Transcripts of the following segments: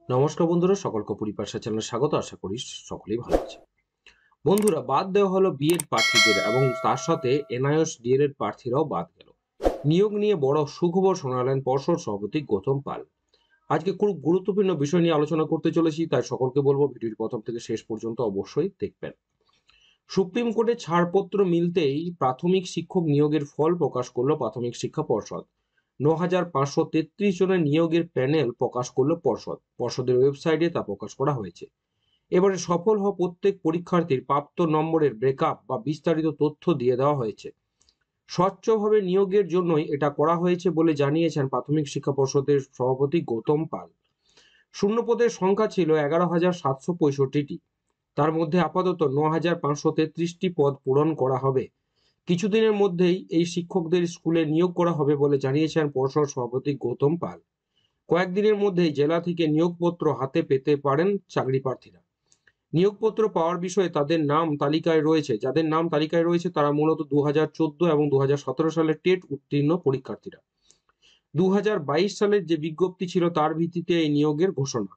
নমস্কার বন্ধুরা, সকলকে পরিপাশা চ্যানেলে স্বাগত। আশা করি সকলেই ভালো আছে। বন্ধুরা, বাদ দেওয়া হলো বিএড প্রার্থীদের এবং তার সাথে এনআইএস ডিএলএড প্রার্থীরাও বাদ গেল। নিয়োগ নিয়ে বড় সুখবর শোনালেন পর্ষদ সভাপতি গৌতম পাল। আজকে খুব গুরুত্বপূর্ণ বিষয় নিয়ে আলোচনা করতে চলেছি, তাই সকলকে বলবো ভিডিওটি প্রথম থেকে শেষ পর্যন্ত অবশ্যই দেখবেন। সুপ্রিম কোর্টে ছাড়পত্র মিলতেই প্রাথমিক শিক্ষক নিয়োগের ফল প্রকাশ করল প্রাথমিক শিক্ষা পর্ষদ। ৯,৫৩৩ জনের নিয়োগের প্যানেল প্রকাশ করল পর্ষদের ওয়েবসাইটে তা প্রকাশ করা হয়েছে। এবারে সফল হওয়া প্রত্যেক পরীক্ষার্থীর প্রাপ্ত নম্বরের ব্রেকআপ বা বিস্তারিত তথ্য দিয়ে দেওয়া হয়েছে। স্বচ্ছভাবে নিয়োগের জন্যই এটা করা হয়েছে বলে জানিয়েছেন প্রাথমিক শিক্ষা পর্ষদের সভাপতি গৌতম পাল। শূন্য পদের সংখ্যা ছিল ১১,৭৬৫টি। তার মধ্যে আপাতত ৯,৫৩৩টি পদ পূরণ করা হবে। কিছুদিনের মধ্যেই এই শিক্ষকদের স্কুলে নিয়োগ করা হবে বলে জানিয়েছেন পর্ষদ সভাপতি গৌতম পাল। কয়েকদিনের মধ্যেই জেলা থেকে নিয়োগপত্র হাতে পেতে পারেন চাকরি প্রার্থীরা। নিয়োগপত্র পাওয়ার বিষয়ে যাদের নাম তালিকায় রয়েছে তারা মূলত 2014 এবং 2017 সালের টেট উত্তীর্ণ পরীক্ষার্থীরা। 2022 সালের যে বিজ্ঞপ্তি ছিল তার ভিত্তিতে এই নিয়োগের ঘোষণা।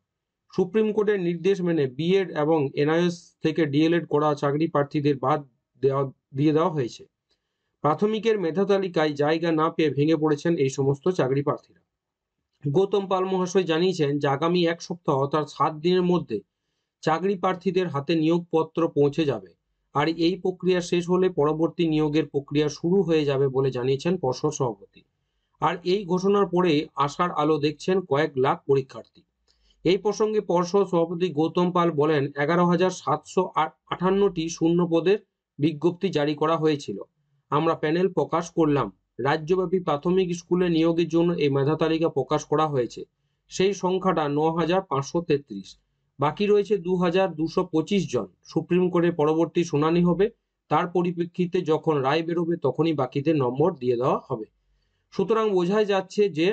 সুপ্রিম কোর্টের নির্দেশ মেনে বিএড এবং এনআইএস থেকে ডিএলএড করা চাকরি প্রার্থীদের বাদ দিয়ে দেওয়া হয়েছে। প্রাথমিকের মেধা তালিকায় জায়গা না পেয়ে ভেঙে পড়েছেন এই সমস্ত চাকরি প্রার্থীরা। গৌতম পাল মহাশয় জানিয়েছেন যে আগামী এক সপ্তাহ অর্থাৎ 7 দিনের মধ্যে চাকরি প্রার্থীদের হাতে নিয়োগপত্র পৌঁছে যাবে, আর এই প্রক্রিয়া শেষ হলে পরবর্তী নিয়োগের প্রক্রিয়া শুরু হয়ে যাবে বলে জানিয়েছেন পর্ষদ সভাপতি। আর এই ঘোষণার পরে আশার আলো দেখছেন কয়েক লাখ পরীক্ষার্থী। এই প্রসঙ্গে পর্ষদ সভাপতি গৌতম পাল বলেন, 11,758টি শূন্য পদের বিজ্ঞপ্তি জারি করা হয়েছিল। আমরা প্যানেল প্রকাশ করলাম। রাজ্যব্যাপী প্রাথমিক স্কুলে নিয়োগের জন্য এই মেধা তালিকা প্রকাশ করা হয়েছে। সেই সংখ্যাটা 9,533। বাকি রয়েছে 2,225 জন। সুপ্রিম কোর্টের পরবর্তী শুনানি হবে, তার পরিপ্রেক্ষিতে যখন রায় বেরোবে তখনই বাকিদের নম্বর দিয়ে দেওয়া হবে। সুতরাং বোঝাই যাচ্ছে যে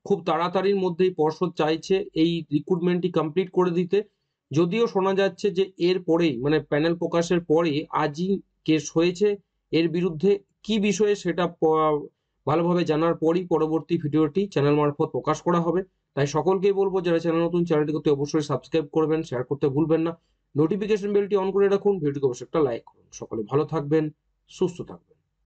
খুব তাড়াতাড়ির মধ্যেই পর্ষদ চাইছে এই রিক্রুটমেন্টটি কমপ্লিট করে দিতে। যদিও শোনা যাচ্ছে যে এর পরেই মানে প্যানেল প্রকাশের পরেই আজই কেস হয়েছে এর বিরুদ্ধে। কি বিষয়ে সেটা ভালোভাবে জানার পরই পরবর্তী ভিডিওটি চ্যানেল মারফত প্রকাশ করা হবে। তাই সকলকেই বলবো, যারা চ্যানেল নতুন চ্যানেলটিকে অবশ্যই সাবস্ক্রাইব করবেন, শেয়ার করতে ভুলবেন না, নোটিফিকেশন বেলটি অন করে রাখুন, ভিডিওটিকে অবশ্যই একটা লাইক করুন। সকলে ভালো থাকবেন, সুস্থ থাকবেন।